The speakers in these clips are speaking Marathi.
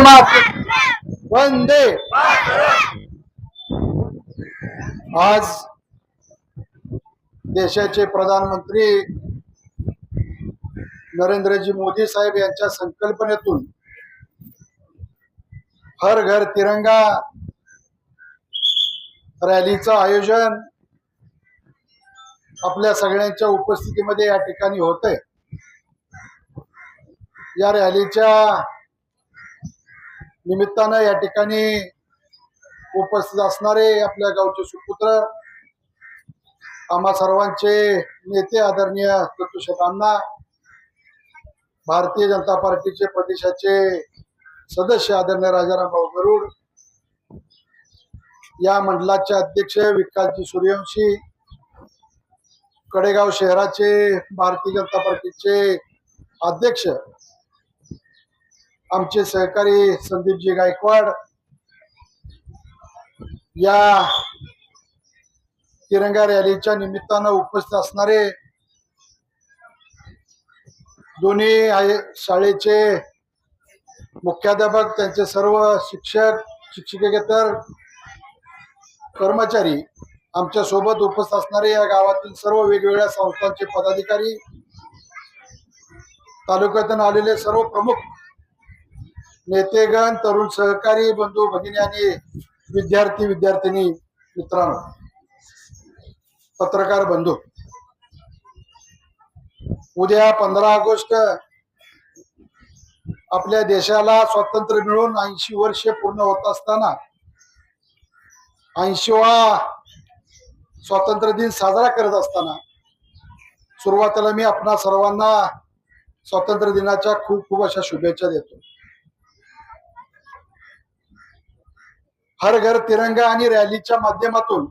मातरम, वंदे। आज देशाचे प्रधानमंत्री नरेंद्रजी मोदी साहेब यांच्या संकल्पनेतून हर घर तिरंगा रॅलीचं आयोजन आपल्या सगळ्यांच्या उपस्थितीमध्ये या ठिकाणी होतंय। या रॅलीच्या निमित्तानं या ठिकाणी उपस्थित असणारे आपल्या गावचे सुपुत्र, आम्हा सर्वांचे नेते आदरणीय अण्णा, भारतीय जनता पार्टीचे प्रदेशाचे सदस्य आदरणीय राजाराम भाऊ गरुड, या मंडळाचे अध्यक्ष विकासजी सूर्यवंशी, कडेगाव शहराचे भारतीय जनता पार्टीचे अध्यक्ष आमचे सहकारी संदीपजी गायकवाड, या तिरंगा रॅलीच्या निमित्तानं उपस्थित असणारे दोन्ही शाळेचे मुख्याध्यापक, त्यांचे सर्व शिक्षक, शिक्षकेतर कर्मचारी, आमच्या सोबत उपस्थित असणारे या गावातील सर्व वेगवेगळ्या संस्थांचे पदाधिकारी, तालुक्यातून आलेले सर्व प्रमुख नेतेगण, तरुण सहकारी, बंधू भगिनी आणि विद्यार्थी विद्यार्थिनी मित्रांनो, पत्रकार बंधू, उद्या 15 ऑगस्ट आपल्या देशाला स्वातंत्र्य मिळून 80 वर्षे पूर्ण होत असताना 80वा स्वातंत्र्य दिन साजरा करत असताना सुरुवातीला मी आपणा सर्वांना स्वातंत्र्य दिनाच्या खूप खूप अशा शुभेच्छा देतो। हर घर तिरंगा आणि रॅलीच्या माध्यमातून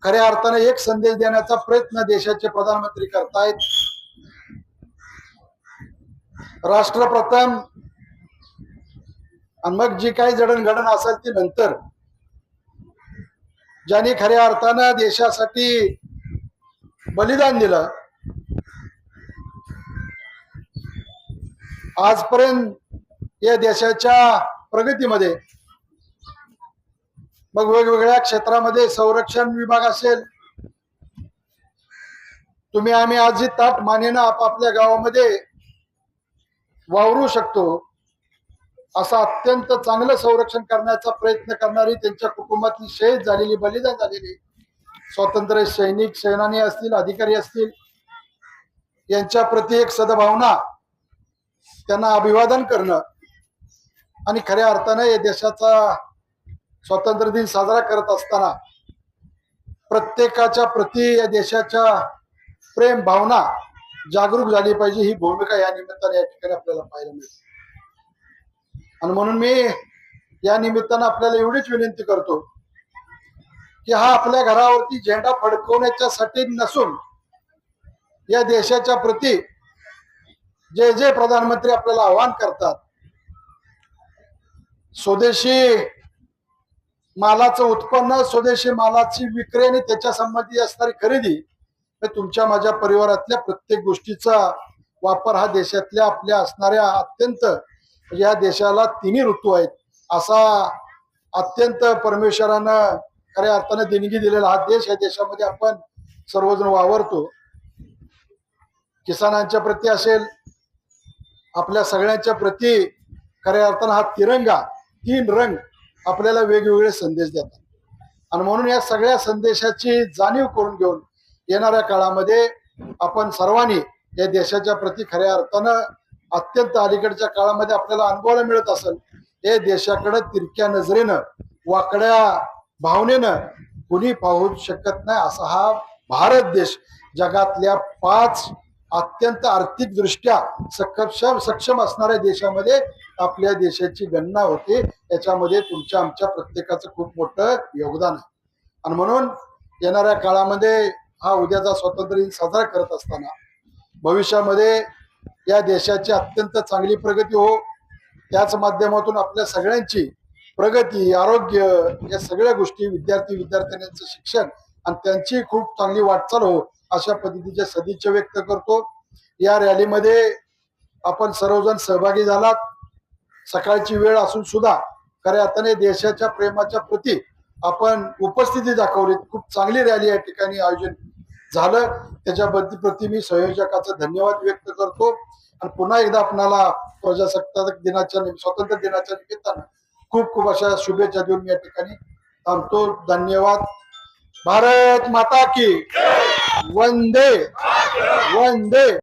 खऱ्या अर्थाने एक संदेश देण्याचा प्रयत्न देशाचे प्रधानमंत्री करतायत। राष्ट्र प्रथम आणि मग जी काही जडणघडण असेल ती नंतर, ज्यांनी खऱ्या अर्थानं देशासाठी बलिदान दिलं, आजपर्यंत या देशाच्या प्रगतीमध्ये मग वेगवेगळ्या क्षेत्रामध्ये संरक्षण विभाग असेल, तुम्ही आम्ही आजही ताट मानेनं आपापल्या गावामध्ये वावरू शकतो, असं अत्यंत चांगलं संरक्षण करण्याचा प्रयत्न करणारी, त्यांच्या कुटुंबातली शहीद झालेली, बलिदान झालेली स्वातंत्र्य सैनिक, सेनानी असतील, अधिकारी असतील, यांच्या प्रति एक सद्भावना, त्यांना अभिवादन करणं आणि खऱ्या अर्थानं या देशाचा स्वातंत्र्य दिन साजरा करत असताना प्रत्येकाच्या प्रति या देशाच्या प्रेम भावना जागरूक झाली पाहिजे, ही भूमिका या निमित्ताने या ठिकाणी आपल्याला पाहायला मिळते। आणि म्हणून मी या निमित्तानं आपल्याला एवढीच विनंती करतो की हा आपल्या घरावरती झेंडा फडकवण्याच्यासाठी नसून या देशाच्या प्रति जे जे प्रधानमंत्री आपल्याला आवाहन करतात, स्वदेशी मालाचं उत्पन्न, स्वदेशी मालाची विक्री आणि त्याच्या संबंधी असणारी खरेदी, तुमच्या माझ्या परिवारातल्या प्रत्येक गोष्टीचा वापर हा देशातल्या आपल्या असणाऱ्या अत्यंत, या देशाला तिन्ही ऋतू आहेत असा अत्यंत परमेश्वरानं खऱ्या अर्थाने देणगी दिलेला हा देश, या देशामध्ये आपण सर्वजण वावरतो। किसानांच्या प्रती असेल, आपल्या सगळ्यांच्या प्रती खऱ्या अर्थानं हा तिरंगा, 3 रंग आपल्याला वेगवेगळे संदेश देतात। आणि म्हणून या सगळ्या संदेशाची जाणीव करून घेऊन येणाऱ्या काळामध्ये आपण सर्वांनी या देशाच्या प्रती खऱ्या अर्थानं अत्यंत अलीकडच्या काळामध्ये आपल्याला अनुभवायला मिळत असेल, हे देशाकडे तिरक्या नजरेनं, वाकड्या भावनेनं कुणी पाहू शकत नाही असा हा भारत देश, जगातल्या 5 अत्यंत आर्थिक दृष्ट्या सक्षम असणाऱ्या देशामध्ये आपल्या देशाची गणना होते। याच्यामध्ये तुमच्या आमच्या प्रत्येकाचं खूप मोठं योगदान आहे। आणि म्हणून येणाऱ्या काळामध्ये हा उद्याचा स्वातंत्र्य दिन साजरा करत असताना भविष्यामध्ये या देशाची अत्यंत चांगली प्रगती हो, त्याच माध्यमातून आपल्या सगळ्यांची प्रगती, आरोग्य, या सगळ्या गोष्टी, विद्यार्थी विद्यार्थिनींचं शिक्षण आणि त्यांची खूप चांगली वाटचाल हो, अशा पद्धतीच्या सदिच्छा व्यक्त करतो। या रॅलीमध्ये आपण सर्वजण सहभागी झालात, सकाळची वेळ असून सुद्धा खऱ्या अर्थाने देशाच्या प्रेमाच्या प्रती आपण उपस्थिती दाखवली. खूप चांगली रॅली या ठिकाणी आयोजन झालं, त्याच्याबद्दल प्रति मी संयोजकाचा धन्यवाद व्यक्त करतो. आणि पुन्हा एकदा आपणाला प्रजासत्ताक दिनाच्या स्वातंत्र्य दिनाच्या निमित्तानं खूप खूप अशा शुभेच्छा देऊन मी या ठिकाणी थांबतो. धन्यवाद. भारत माता की वंदे वंदे.